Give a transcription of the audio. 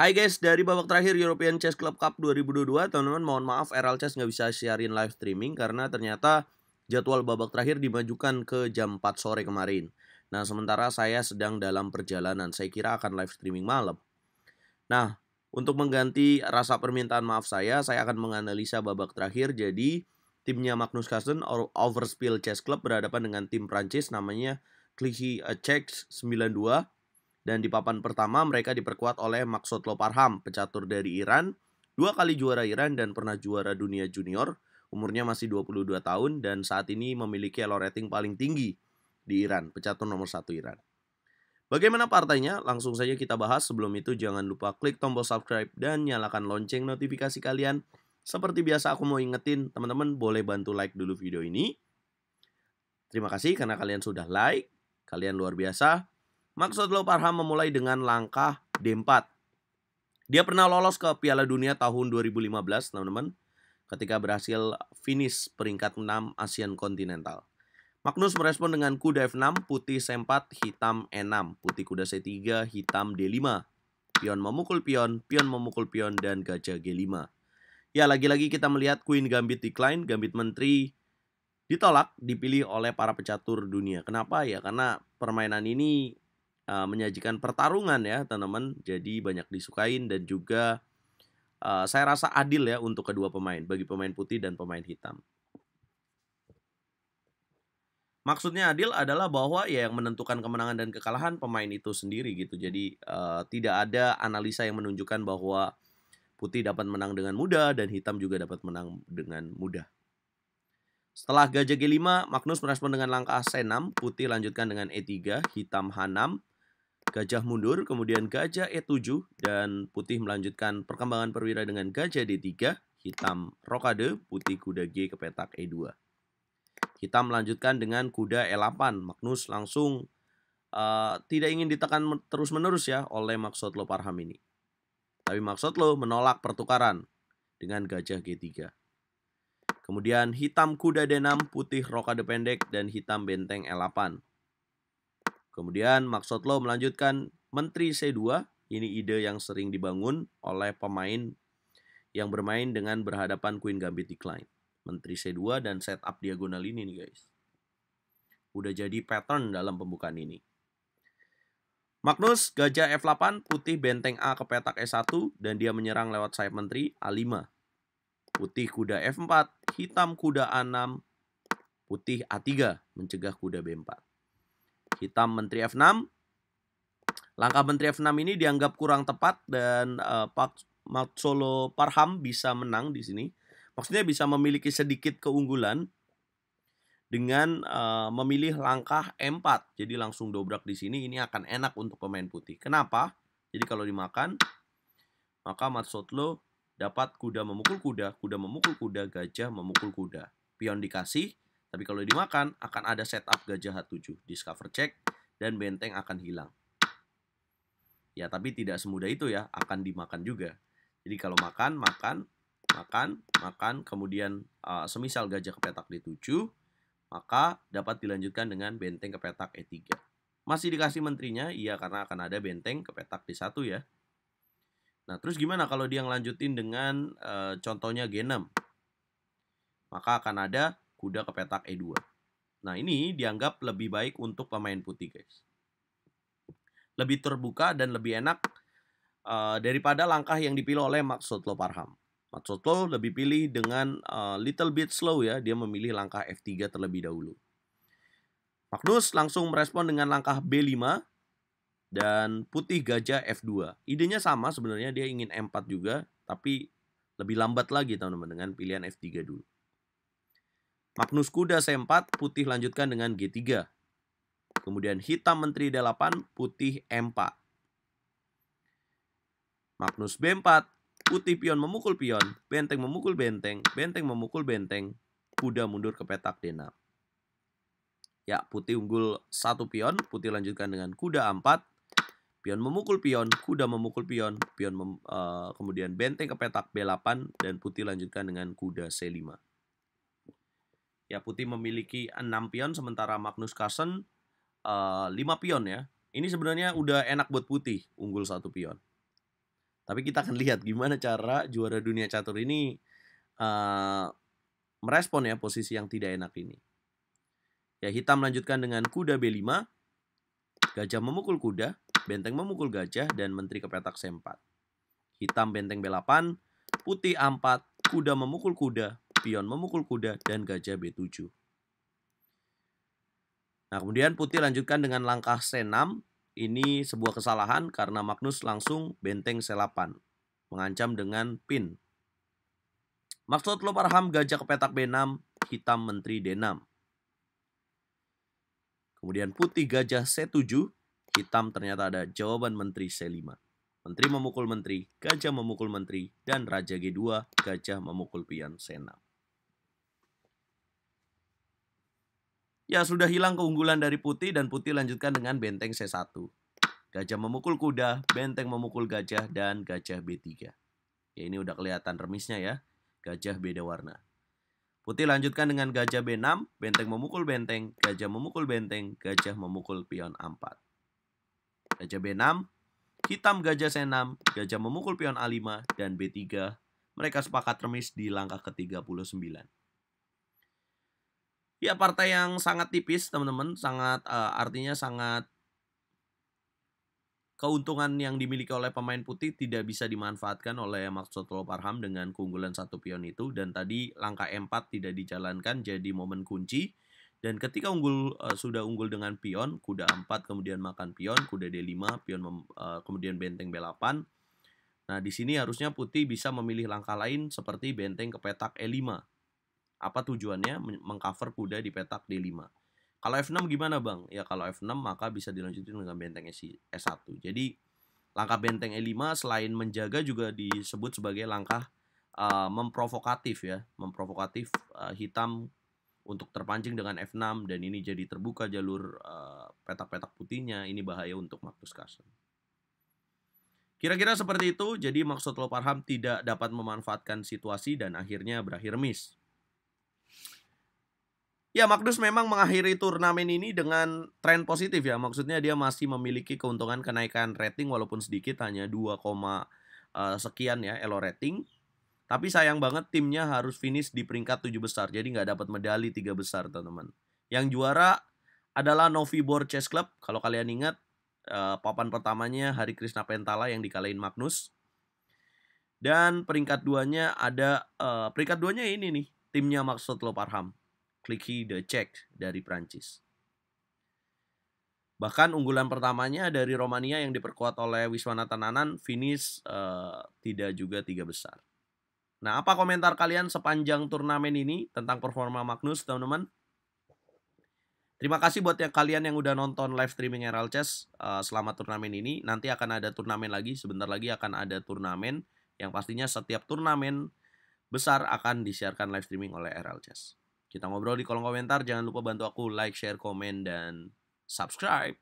Hai guys, dari babak terakhir European Chess Club Cup 2022, teman-teman mohon maaf RL Chess nggak bisa siarin live streaming karena ternyata jadwal babak terakhir dimajukan ke jam 4 sore kemarin. Nah, sementara saya sedang dalam perjalanan, saya kira akan live streaming malam. Nah, untuk mengganti rasa permintaan maaf saya akan menganalisa babak terakhir. Jadi, timnya Magnus Carlsen Overspill Chess Club berhadapan dengan tim Prancis namanya Clichy Chess 92. Dan di papan pertama mereka diperkuat oleh Maksutlo Parham, pecatur dari Iran, 2 kali juara Iran dan pernah juara dunia junior, umurnya masih 22 tahun dan saat ini memiliki elo rating paling tinggi di Iran, pecatur nomor 1 Iran. Bagaimana partainya? Langsung saja kita bahas. Sebelum itu jangan lupa klik tombol subscribe dan nyalakan lonceng notifikasi kalian. Seperti biasa aku mau ingetin teman-teman boleh bantu like dulu video ini. Terima kasih karena kalian sudah like, kalian luar biasa. Maksudlo Parham memulai dengan langkah D4. Dia pernah lolos ke Piala Dunia tahun 2015, teman-teman, ketika berhasil finish peringkat 6 ASEAN Continental. Magnus merespon dengan kuda F6, putih C4, hitam E6, putih kuda C3, hitam D5. Pion memukul pion, pion memukul pion, dan gajah G5. Ya, lagi-lagi kita melihat Queen Gambit decline, Gambit menteri ditolak, dipilih oleh para pecatur dunia. Kenapa ya? Karena permainan ini menyajikan pertarungan ya teman-teman, jadi banyak disukain dan juga saya rasa adil ya untuk kedua pemain, bagi pemain putih dan pemain hitam. Maksudnya adil adalah bahwa ya yang menentukan kemenangan dan kekalahan pemain itu sendiri gitu. Jadi tidak ada analisa yang menunjukkan bahwa putih dapat menang dengan mudah dan hitam juga dapat menang dengan mudah. Setelah gajah G5, Magnus merespon dengan langkah C6, putih lanjutkan dengan E3, hitam H6, gajah mundur, kemudian gajah E7, dan putih melanjutkan perkembangan perwira dengan gajah D3, hitam rokade, putih kuda G ke petak E2. Hitam melanjutkan dengan kuda E8, Magnus langsung tidak ingin ditekan terus-menerus ya oleh Maksutlo Parham ini. Tapi Maksutlo menolak pertukaran dengan gajah G3. Kemudian hitam kuda D6, putih rokade pendek, dan hitam benteng E8. Kemudian Maksutlo melanjutkan menteri C2. Ini ide yang sering dibangun oleh pemain yang bermain dengan berhadapan Queen Gambit decline. Menteri C2 dan setup diagonal ini nih guys. Udah jadi pattern dalam pembukaan ini. Magnus gajah F8, putih benteng A ke petak E1 dan dia menyerang lewat sayap menteri A5. Putih kuda F4, hitam kuda A6, putih A3 mencegah kuda B4. Hitam menteri F6. Langkah menteri F6 ini dianggap kurang tepat dan Maksutlo Parham bisa menang di sini. Maksudnya bisa memiliki sedikit keunggulan dengan memilih langkah E4. Jadi langsung dobrak di sini, ini akan enak untuk pemain putih. Kenapa? Jadi kalau dimakan, maka Maksutlo dapat kuda memukul kuda, kuda memukul kuda, gajah memukul kuda. Pion dikasih, tapi kalau dimakan akan ada setup gajah H7, discover check, dan benteng akan hilang. Ya, tapi tidak semudah itu ya, akan dimakan juga. Jadi kalau makan, kemudian semisal gajah ke petak D7, maka dapat dilanjutkan dengan benteng ke petak E3. Masih dikasih menterinya, iya karena akan ada benteng ke petak D1 ya. Nah, terus gimana kalau dia ngelanjutin dengan contohnya G6? Maka akan ada kuda ke petak E2. Nah, ini dianggap lebih baik untuk pemain putih guys. Lebih terbuka dan lebih enak daripada langkah yang dipilih oleh Maksutlo Parham. Maksutlo lebih pilih dengan little bit slow ya, dia memilih langkah F3 terlebih dahulu. Magnus langsung merespon dengan langkah B5 dan putih gajah F2. Idenya sama sebenarnya, dia ingin M4 juga, tapi lebih lambat lagi teman-teman dengan pilihan F3 dulu. Magnus kuda C4, putih lanjutkan dengan G3. Kemudian hitam menteri D8, putih M4. Magnus B4, putih pion memukul pion, benteng memukul benteng, benteng memukul benteng, kuda mundur ke petak D6. Ya, putih unggul 1 pion, putih lanjutkan dengan kuda A4, pion memukul pion, kuda memukul pion, kemudian benteng ke petak B8, dan putih lanjutkan dengan kuda C5. Ya, putih memiliki 6 pion, sementara Magnus Carlsen 5 pion ya. Ini sebenarnya udah enak buat putih, unggul 1 pion. Tapi kita akan lihat gimana cara juara dunia catur ini merespon ya posisi yang tidak enak ini. Ya, hitam melanjutkan dengan kuda B5, gajah memukul kuda, benteng memukul gajah, dan menteri ke petak C4. Hitam benteng B8, putih A4, kuda memukul kuda, pion memukul kuda, dan gajah B7. Nah, kemudian putih lanjutkan dengan langkah C6. Ini sebuah kesalahan karena Magnus langsung benteng C8, mengancam dengan pin. Maksud lo Parham gajah ke petak B6, hitam menteri D6. Kemudian putih gajah C7, hitam ternyata ada jawaban menteri C5. Menteri memukul menteri, gajah memukul menteri, dan raja G2, gajah memukul pion C6. Ya, sudah hilang keunggulan dari putih dan putih lanjutkan dengan benteng C1. Gajah memukul kuda, benteng memukul gajah, dan gajah B3. Ya, ini udah kelihatan remisnya ya. Gajah beda warna. Putih lanjutkan dengan gajah B6, benteng memukul benteng, gajah memukul benteng, gajah memukul pion A4. Gajah B6, hitam gajah C6, gajah memukul pion A5, dan B3. Mereka sepakat remis di langkah ke-39. Ya, partai yang sangat tipis, teman-teman. Artinya sangat keuntungan yang dimiliki oleh pemain putih tidak bisa dimanfaatkan oleh Maksud Lo Parham dengan keunggulan satu pion itu. Dan tadi langkah E4 tidak dijalankan jadi momen kunci. Dan ketika sudah unggul dengan pion, kuda A4 kemudian makan pion, kuda D5, kemudian benteng B8. Nah, di sini harusnya putih bisa memilih langkah lain seperti benteng ke petak E5. Apa tujuannya? Mengcover kuda di petak D5. Kalau F6 gimana bang? Ya kalau F6 maka bisa dilanjutin dengan benteng E1. Jadi langkah benteng E5 selain menjaga juga disebut sebagai langkah memprovokatif ya. Memprovokatif hitam untuk terpancing dengan F6 dan ini jadi terbuka jalur petak-petak putihnya. Ini bahaya untuk Magnus Carlsen. Kira-kira seperti itu. Jadi Maksud Lo Parham tidak dapat memanfaatkan situasi dan akhirnya berakhir miss. Ya, Magnus memang mengakhiri turnamen ini dengan tren positif ya. Maksudnya dia masih memiliki keuntungan kenaikan rating walaupun sedikit, hanya 2, sekian ya elo rating. Tapi sayang banget timnya harus finish di peringkat 7 besar. Jadi nggak dapat medali 3 besar, teman-teman. Yang juara adalah Novibor Chess Club. Kalau kalian ingat, papan pertamanya Hari Krishna Pentala yang dikalahin Magnus. Dan peringkat duanya ini nih, timnya Maksud Lo Parham. Clicky the Czech dari Prancis. Bahkan unggulan pertamanya dari Romania yang diperkuat oleh Wiswanathan Anand finish tidak juga 3 besar. Nah, apa komentar kalian sepanjang turnamen ini tentang performa Magnus, teman-teman? Terima kasih buat kalian yang udah nonton live streaming RL Chess selama turnamen ini. Nanti akan ada turnamen lagi, sebentar lagi akan ada turnamen yang pastinya setiap turnamen besar akan disiarkan live streaming oleh RL Chess. Kita ngobrol di kolom komentar. Jangan lupa bantu aku like, share, komen, dan subscribe.